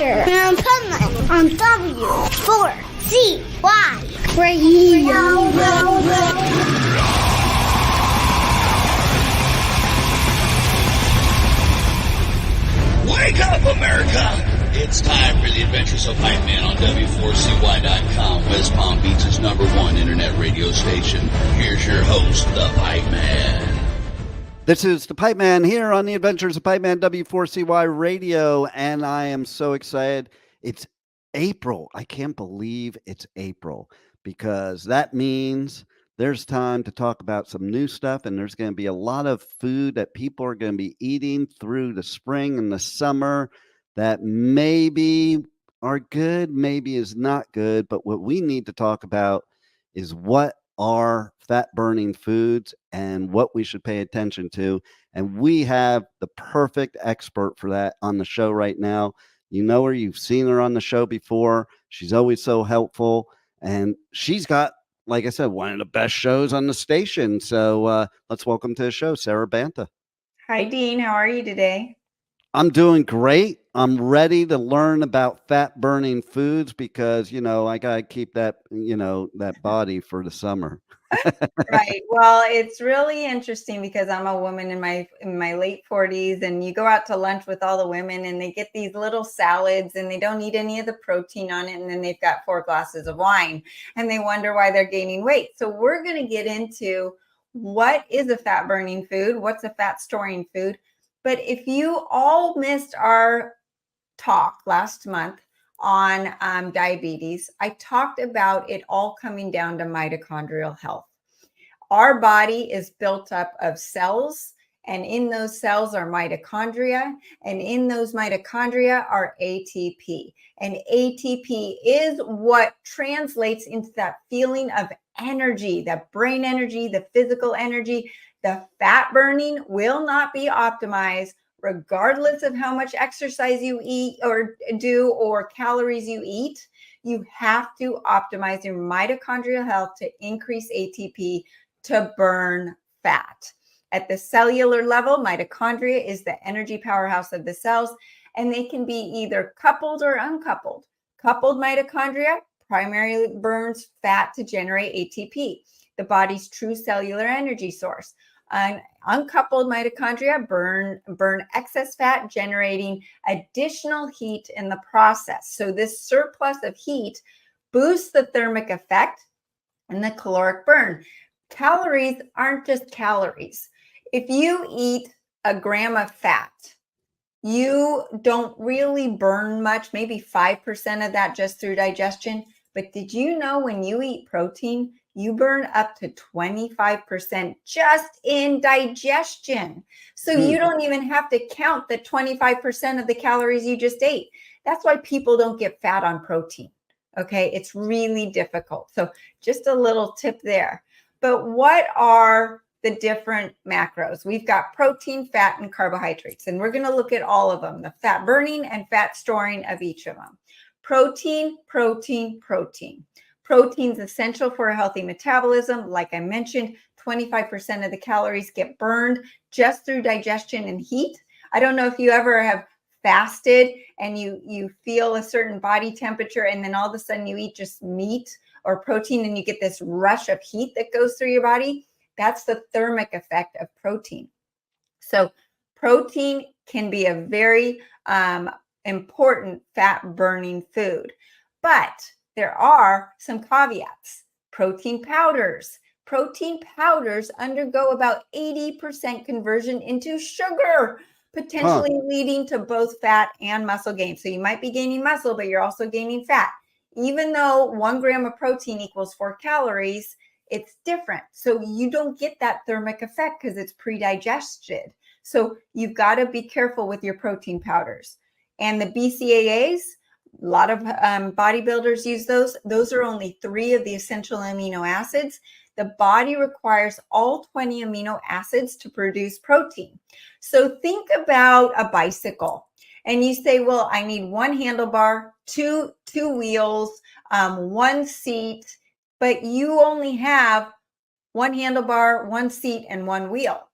adventure and Pipeman on W4CY Radio. Wake up, America! It's time for the Adventures of Pipeman on W4CY.com, West Palm Beach's #1 internet radio station. Here's your host, the Pipeman. This is the Pipeman here on the Adventures of Pipeman W4CY Radio, and I am so excited. It's April. I can't believe it's April, because that means there's time to talk about some new stuff, and there's going to be a lot of food that people are going to be eating through the spring and the summer that maybe are good, maybe is not good. But what we need to talk about is what are fat burning foods and what we should pay attention to. And we have the perfect expert for that on the show right now. You know her, you've seen her on the show before. She's always so helpful, and she's got, like I said, one of the best shows on the station. So let's welcome to the show, Sara Banta. Hi, Dean. How are you today? I'm doing great. I'm ready to learn about fat burning foods because, I got to keep that, that body for the summer. Right. Well, it's really interesting because I'm a woman in my late 40s, and you go out to lunch with all the women and they get these little salads and they don't eat any of the protein on it. And then they've got 4 glasses of wine and they wonder why they're gaining weight. So we're going to get into what is a fat burning food, what's a fat storing food. But if you all missed our talk last month on diabetes, I talked about it all coming down to mitochondrial health. Our body is built up of cells, and in those cells are mitochondria, and in those mitochondria are ATP. And ATP is what translates into that feeling of energy, that brain energy, the physical energy. The fat burning will not be optimized regardless of how much exercise you eat or do or calories you eat. You have to optimize your mitochondrial health to increase ATP to burn fat. At the cellular level, mitochondria is the energy powerhouse of the cells, and they can be either coupled or uncoupled. Coupled mitochondria primarily burns fat to generate ATP, the body's true cellular energy source. Uncoupled mitochondria burn excess fat, generating additional heat in the process. So this surplus of heat boosts the thermic effect and the caloric burn. Calories aren't just calories. If you eat a gram of fat, you don't really burn much, maybe 5% of that just through digestion. But did you know when you eat protein, you burn up to 25% just in digestion? So you don't even have to count the 25% of the calories you just ate. That's why people don't get fat on protein. Okay, it's really difficult. So just a little tip there. But what are the different macros? We've got protein, fat, and carbohydrates, and we're going to look at all of them, the fat burning and fat storing of each of them. Protein, protein, protein. Protein's essential for a healthy metabolism. Like I mentioned, 25% of the calories get burned just through digestion and heat. I don't know if you ever have fasted and you feel a certain body temperature, and then all of a sudden you eat just meat or protein and you get this rush of heat that goes through your body. That's the thermic effect of protein. So protein can be a very important fat burning food, but there are some caveats. Protein powders undergo about 80% conversion into sugar, potentially leading to both fat and muscle gain. So you might be gaining muscle, but you're also gaining fat. Even though 1 gram of protein equals 4 calories, it's different. So you don't get that thermic effect because it's pre-digested. So you've got to be careful with your protein powders. And the BCAAs, a lot of bodybuilders use those. Those are only 3 of the essential amino acids. The body requires all 20 amino acids to produce protein. So think about a bicycle and you say, well, I need 1 handlebar, two wheels, 1 seat, but you only have 1 handlebar, 1 seat, and 1 wheel.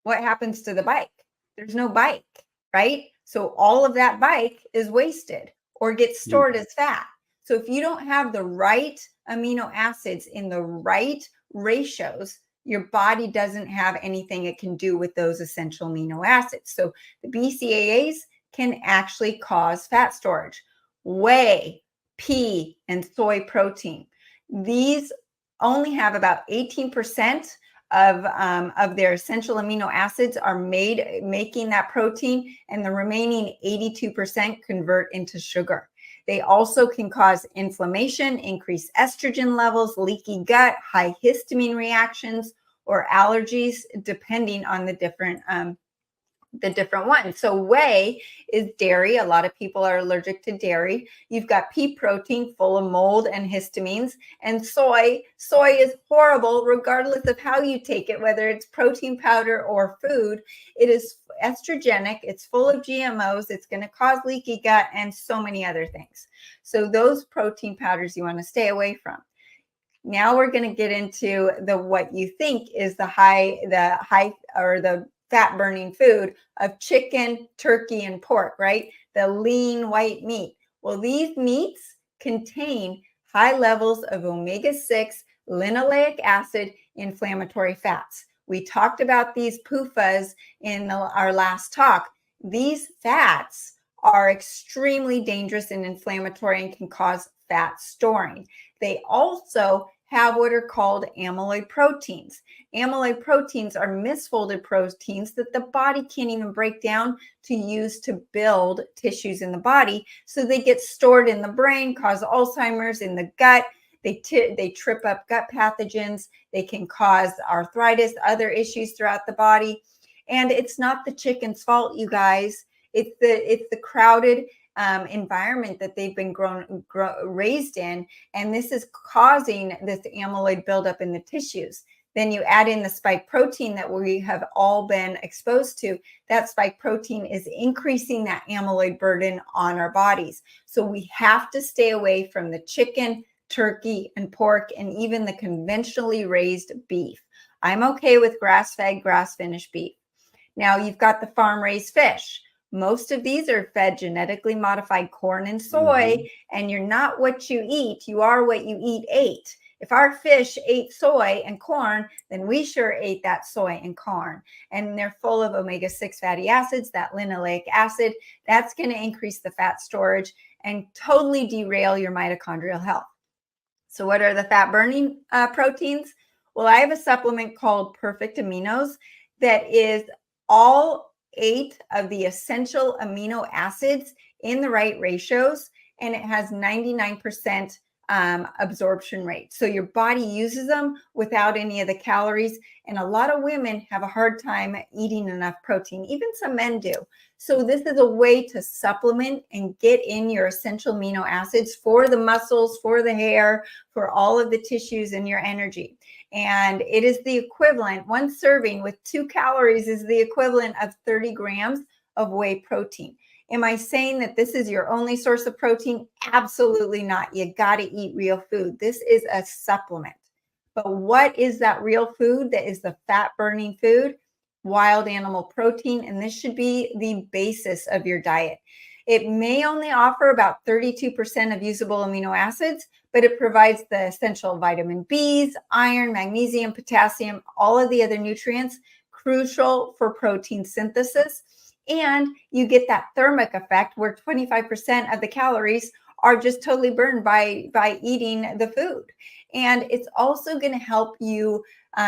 What happens to the bike? There's no bike, right? So all of that bike is wasted or gets stored as fat. So if you don't have the right amino acids in the right ratios, your body doesn't have anything it can do with those essential amino acids. So the BCAAs can actually cause fat storage. Whey, pea, and soy protein. These only have about 18% of their essential amino acids are making that protein, and the remaining 82% convert into sugar. They also can cause inflammation, increase estrogen levels, leaky gut, high histamine reactions, or allergies, depending on the different ones. So whey is dairy. A lot of people are allergic to dairy. You've got pea protein full of mold and histamines, and soy. Soy is horrible regardless of how you take it, whether it's protein powder or food. It is estrogenic. It's full of GMOs. It's going to cause leaky gut and so many other things. So those protein powders you want to stay away from. Now we're going to get into what you think is the fat burning food of chicken, turkey, and pork, right? The lean white meat. Well, these meats contain high levels of omega-6 linoleic acid inflammatory fats. We talked about these PUFAs in our last talk. These fats are extremely dangerous and inflammatory and can cause fat storing. They also have what are called amyloid proteins. Amyloid proteins are misfolded proteins that the body can't even break down to use to build tissues in the body. So they get stored in the brain, cause Alzheimer's in the gut. They trip up gut pathogens. They can cause arthritis, other issues throughout the body. And it's not the chicken's fault, you guys. It's the crowded environment that they've been raised in, and this is causing this amyloid buildup in the tissues. Then you add in the spike protein that we have all been exposed to. That spike protein is increasing that amyloid burden on our bodies. So we have to stay away from the chicken, turkey, and pork, and even the conventionally raised beef. I'm okay with grass-fed, grass-finished beef. Now you've got the farm-raised fish. Most of these are fed genetically modified corn and soy, and you're not what you eat, you are what you ate. If our fish ate soy and corn, then we sure ate that soy and corn. And they're full of omega-6 fatty acids, that linoleic acid. That's going to increase the fat storage and totally derail your mitochondrial health. So what are the fat-burning proteins? Well, I have a supplement called Perfect Aminos that is all 8 of the essential amino acids in the right ratios, and it has 99% absorption rate. So your body uses them without any of the calories, and a lot of women have a hard time eating enough protein. Even some men do. So this is a way to supplement and get in your essential amino acids for the muscles, for the hair, for all of the tissues and your energy. And it is the equivalent, one serving with 2 calories is the equivalent of 30 grams of whey protein. Am I saying that this is your only source of protein? Absolutely not. You got to eat real food. This is a supplement. But what is that real food that is the fat burning food? Wild animal protein. And this should be the basis of your diet. It may only offer about 32% of usable amino acids, but it provides the essential vitamin Bs, iron, magnesium, potassium, all of the other nutrients crucial for protein synthesis. And you get that thermic effect where 25% of the calories are just totally burned by eating the food. And it's also going to help you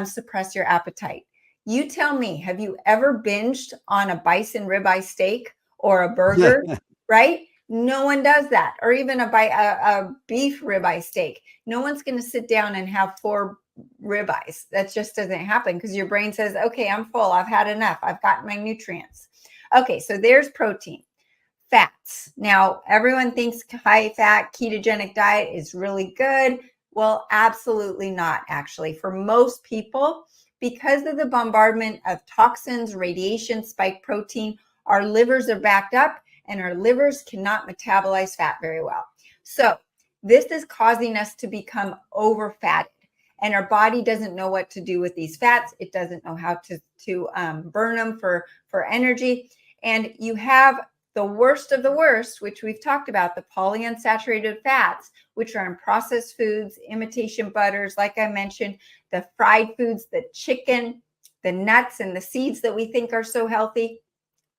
suppress your appetite. You tell me, have you ever binged on a bison ribeye steak or a burger, right? No one does that. Or even a beef ribeye steak. No one's going to sit down and have 4 ribeyes. That just doesn't happen because your brain says, okay, I'm full. I've had enough. I've gotten my nutrients. Okay, so there's protein. Fats. Now, everyone thinks high-fat ketogenic diet is really good. Well, absolutely not, actually. For most people, because of the bombardment of toxins, radiation, spike protein, our livers are backed up and our livers cannot metabolize fat very well. So this is causing us to become over-fatted. And our body doesn't know what to do with these fats. It doesn't know how to burn them for energy. And you have the worst of the worst, which we've talked about, the polyunsaturated fats, which are in processed foods, imitation butters, like I mentioned, the fried foods, the chicken, the nuts and the seeds that we think are so healthy,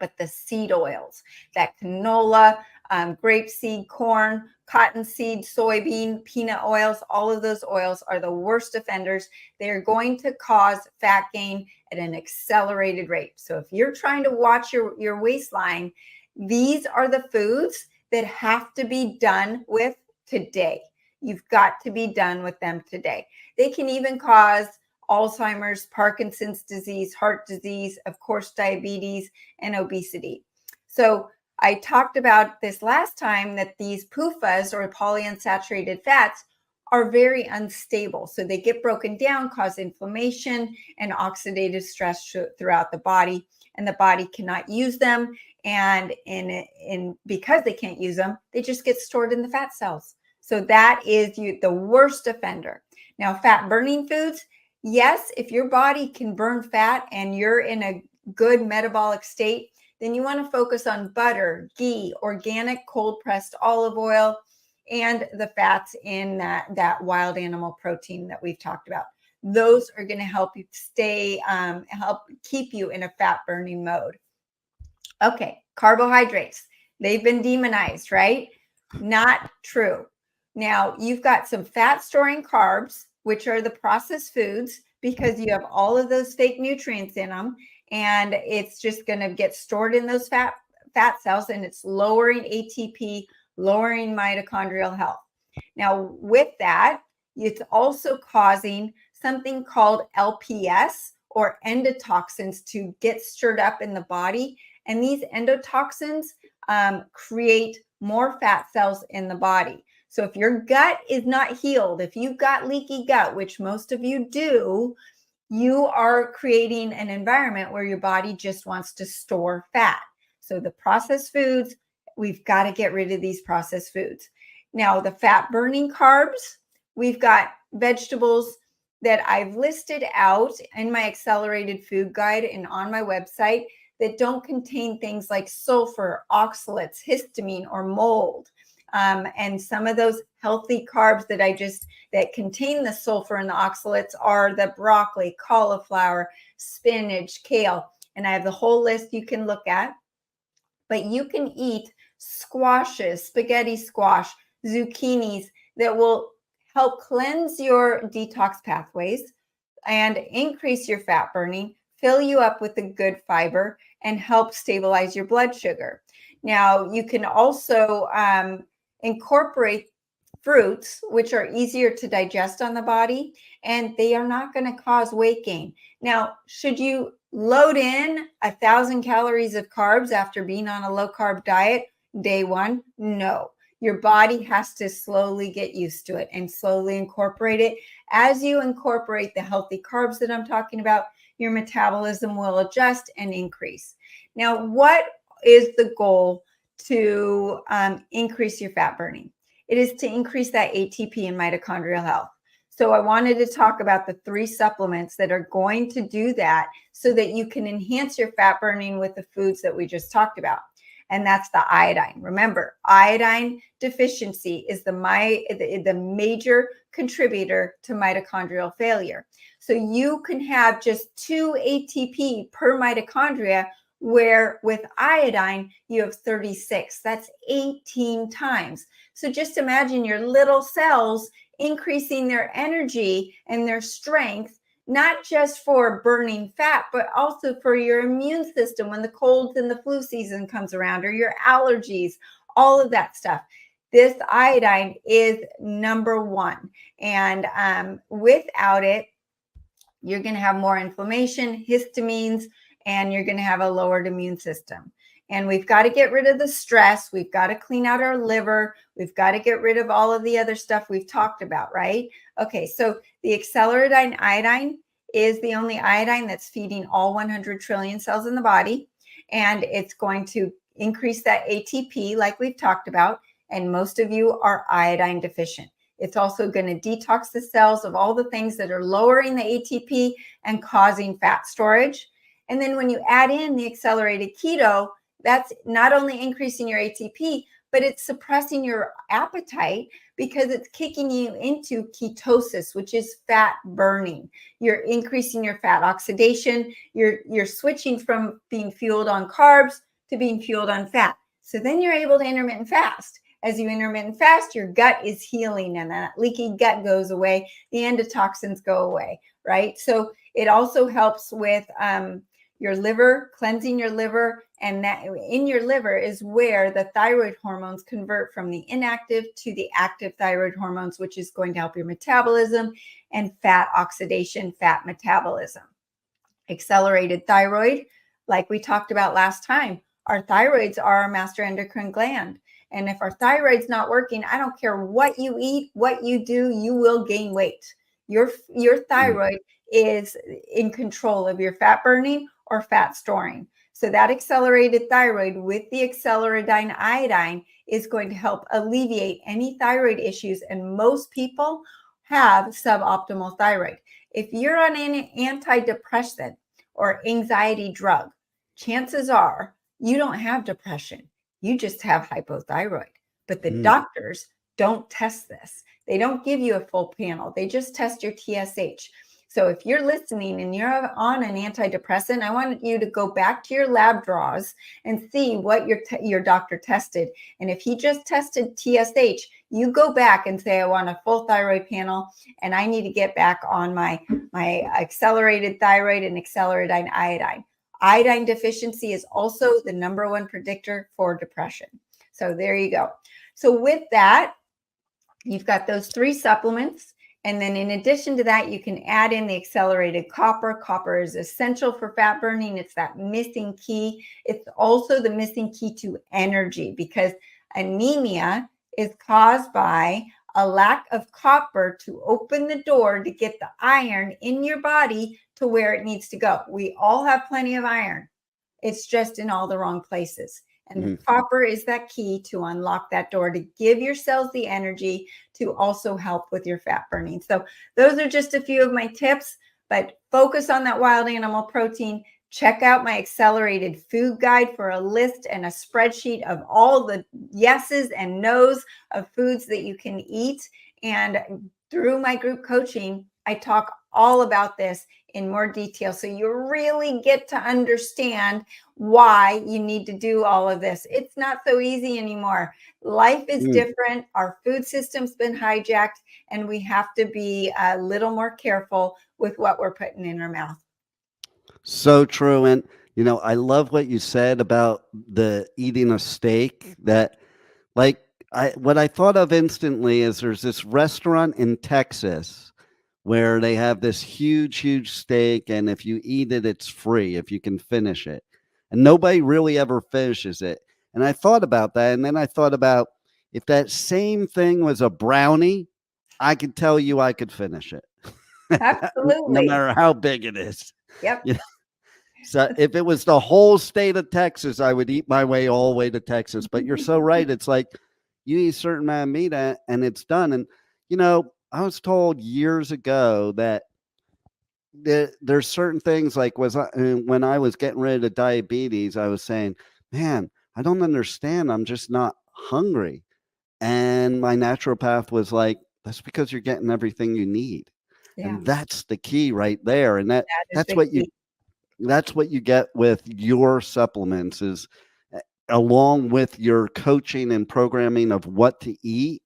but the seed oils, that canola, grapeseed, corn, cottonseed, soybean, peanut oils, all of those oils are the worst offenders. They're going to cause fat gain at an accelerated rate. So if you're trying to watch your waistline, these are the foods that have to be done with today. You've got to be done with them today. They can even cause Alzheimer's, Parkinson's disease, heart disease, of course, diabetes, and obesity. So I talked about this last time that these PUFAs, or polyunsaturated fats, are very unstable. So they get broken down, cause inflammation and oxidative stress throughout the body, and the body cannot use them. And because they can't use them, they just get stored in the fat cells. So that is the worst offender. Now, fat burning foods, yes, if your body can burn fat and you're in a good metabolic state, then you want to focus on butter, ghee, organic cold pressed olive oil, and the fats in that wild animal protein that we've talked about. Those are going to help you help keep you in a fat burning mode. Okay, carbohydrates. They've been demonized, right? Not true. Now, you've got some fat storing carbs, which are the processed foods, because you have all of those fake nutrients in them, and it's just going to get stored in those fat cells, and it's lowering ATP, lowering mitochondrial health. Now, with that, it's also causing something called LPS, or endotoxins, to get stirred up in the body. And these endotoxins create more fat cells in the body. So if your gut is not healed, if you've got leaky gut, which most of you do, you are creating an environment where your body just wants to store fat. So the processed foods, we've got to get rid of these processed foods. Now, the fat burning carbs, we've got vegetables that I've listed out in my accelerated food guide and on my website that don't contain things like sulfur, oxalates, histamine, or mold. And some of those healthy carbs that contain the sulfur and the oxalates are the broccoli, cauliflower, spinach, kale. And I have the whole list you can look at. But you can eat squashes, spaghetti squash, zucchinis that will help cleanse your detox pathways and increase your fat burning, fill you up with the good fiber, and help stabilize your blood sugar. Now, you can also incorporate fruits, which are easier to digest on the body, and they are not going to cause weight gain. Now, should you load in 1,000 calories of carbs after being on a low carb diet day one? No. Your body has to slowly get used to it and slowly incorporate it. As you incorporate the healthy carbs that I'm talking about, your metabolism will adjust and increase. Now, what is the goal to increase your fat burning? It is to increase that ATP and mitochondrial health. So I wanted to talk about the 3 supplements that are going to do that so that you can enhance your fat burning with the foods that we just talked about. And that's the iodine. Remember, iodine deficiency is the major contributor to mitochondrial failure. So you can have just 2 ATP per mitochondria, where with iodine, you have 36. That's 18 times. So just imagine your little cells increasing their energy and their strength, not just for burning fat, but also for your immune system when the colds and the flu season comes around, or your allergies, all of that stuff. This iodine is number 1. And without it, you're going to have more inflammation, histamines, and you're going to have a lowered immune system. And we've got to get rid of the stress. We've got to clean out our liver. We've got to get rid of all of the other stuff we've talked about, right? Okay, so the accelerated iodine is the only iodine that's feeding all 100 trillion cells in the body. And it's going to increase that ATP like we've talked about. And most of you are iodine deficient. It's also going to detox the cells of all the things that are lowering the ATP and causing fat storage. And then when you add in the accelerated keto, that's not only increasing your ATP, but it's suppressing your appetite because it's kicking you into ketosis, which is fat burning. You're increasing your fat oxidation. You're switching from being fueled on carbs to being fueled on fat. So then you're able to intermittent fast. As you intermittent fast, your gut is healing and that leaky gut goes away. The endotoxins go away, right? So it also helps with your liver, cleansing your liver. And that in your liver is where the thyroid hormones convert from the inactive to the active thyroid hormones, which is going to help your metabolism and fat oxidation, fat metabolism. Accelerated thyroid, like we talked about last time, our thyroids are our master endocrine gland. And if our thyroid's not working, I don't care what you eat, what you do, you will gain weight. Your thyroid is in control of your fat burning or fat storing. So that accelerated thyroid with the acceleridine iodine is going to help alleviate any thyroid issues. And most people have suboptimal thyroid. If you're on an antidepressant or anxiety drug, chances are you don't have depression. You just have hypothyroid. But the doctors don't test this. They don't give you a full panel. They just test your TSH. So if you're listening and you're on an antidepressant, I want you to go back to your lab draws and see what your doctor tested. And if he just tested TSH, you go back and say, I want a full thyroid panel and I need to get back on my accelerated thyroid and acceleridine iodine. Iodine deficiency is also the number one predictor for depression. So there you go. So with that, you've got those 3 supplements. And then in addition to that, you can add in the accelerated copper. Copper is essential for fat burning. It's that missing key. It's also the missing key to energy because anemia is caused by a lack of copper to open the door to get the iron in your body to where it needs to go. We all have plenty of iron. It's just in all the wrong places. And the copper is that key to unlock that door to give your cells the energy to also help with your fat burning. So those are just a few of my tips, but focus on that wild animal protein. Check out my accelerated food guide for a list and a spreadsheet of all the yeses and nos of foods that you can eat. And through my group coaching, I talk all about this in more detail. So you really get to understand why you need to do all of this. It's not so easy anymore. Life is different. Our food system's been hijacked, and we have to be a little more careful with what we're putting in our mouth. So true. And, I love what you said about the eating a steak that what I thought of instantly is there's this restaurant in Texas where they have this huge steak. And if you eat it, it's free if you can finish it. And nobody really ever finishes it. And I thought about that. And then I thought about if that same thing was a brownie, I could tell you I could finish it. Absolutely. No matter how big it is. Yep. So if it was the whole state of Texas, I would eat my way all the way to Texas. But you're so right. It's like you eat a certain amount of meat and it's done. And, I was told years ago that there's certain things like when I was getting rid of diabetes, I was saying, man, I don't understand. I'm just not hungry. And my naturopath was like, that's because you're getting everything you need. Yeah. And that's the key right there. And that's what you get with your supplements is along with your coaching and programming of what to eat,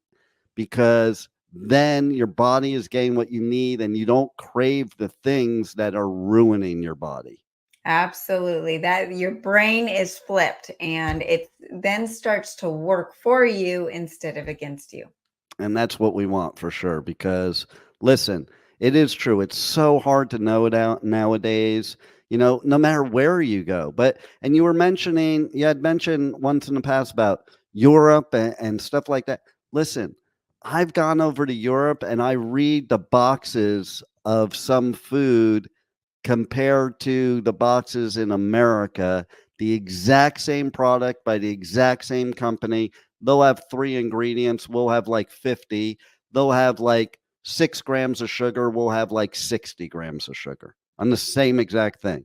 because then your body is getting what you need and you don't crave the things that are ruining your body. Absolutely. That your brain is flipped and it then starts to work for you instead of against you. And that's what we want for sure, because listen, it is true. It's so hard to know it out nowadays, no matter where you go. And you had mentioned once in the past about Europe and stuff like that. Listen, I've gone over to Europe and I read the boxes of some food compared to the boxes in America, the exact same product by the exact same company. They'll have 3 ingredients. We'll have like 50. They'll have like 6 grams of sugar. We'll have like 60 grams of sugar on the same exact thing.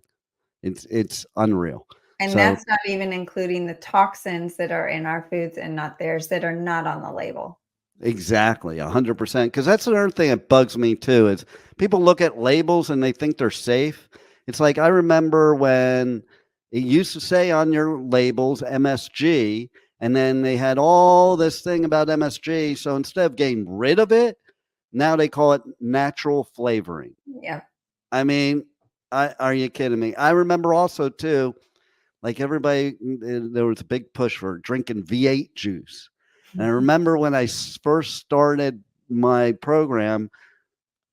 It's unreal. And So that's not even including the toxins that are in our foods and not theirs that are not on the label. exactly, 100%. Because that's another thing that bugs me too is people look at labels and they think they're safe. It's like I remember when it used to say on your labels MSG, and then they had all this thing about MSG. So instead of getting rid of it, now they call it natural flavoring. Yeah. I mean, are you kidding me? I remember also too, like everybody, there was a big push for drinking V8 juice. And I remember when I first started my program,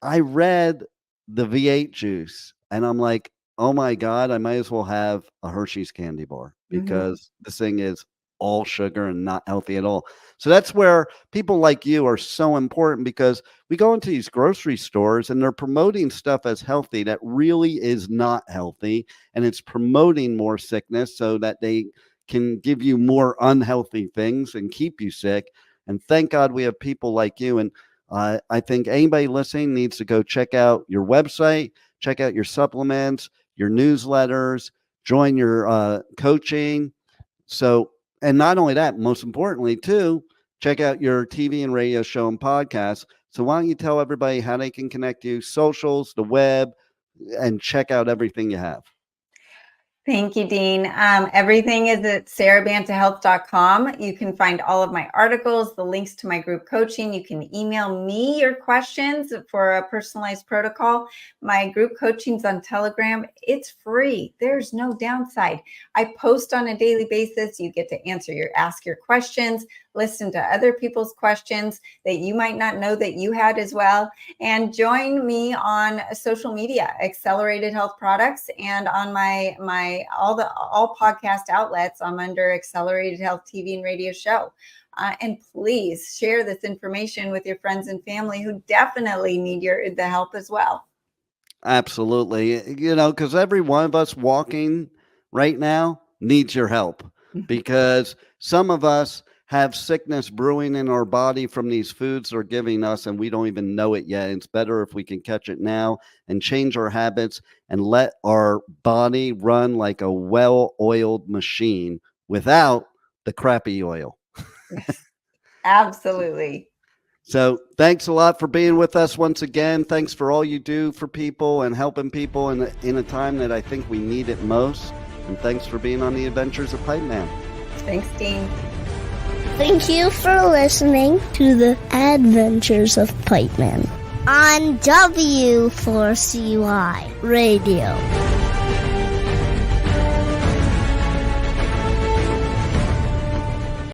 I read the V8 juice and I'm like, oh my God, I might as well have a Hershey's candy bar because this thing is all sugar and not healthy at all. So that's where people like you are so important because we go into these grocery stores and they're promoting stuff as healthy that really is not healthy. And it's promoting more sickness so that they can give you more unhealthy things and keep you sick. And thank God we have people like you. And I think anybody listening needs to go check out your website, check out your supplements, your newsletters, join your coaching. So, and not only that, most importantly, too, check out your TV and radio show and podcast. So why don't you tell everybody how they can connect you, socials, the web, and check out everything you have. Thank you, Dean. Everything is at sarabantahealth.com. You can find all of my articles, the links to my group coaching. You can email me your questions for a personalized protocol. My group coaching's on Telegram. It's free. There's no downside. I post on a daily basis. You get to ask your questions, listen to other people's questions that you might not know that you had as well. And join me on social media, Accelerated Health Products, and on all podcast outlets. I'm under Accelerated Health TV and Radio Show. And please share this information with your friends and family who definitely need the help as well. Absolutely. You know, because every one of us walking right now needs your help because some of us have sickness brewing in our body from these foods they're giving us and we don't even know it yet. It's better if we can catch it now and change our habits and let our body run like a well-oiled machine without the crappy oil. Absolutely. So thanks a lot for being with us once again. Thanks for all you do for people and helping people in a time that I think we need it most. And thanks for being on the Adventures of Pipe Man. Thanks, Dean. Thank you for listening to the Adventures of Pipe Man on W4CY Radio.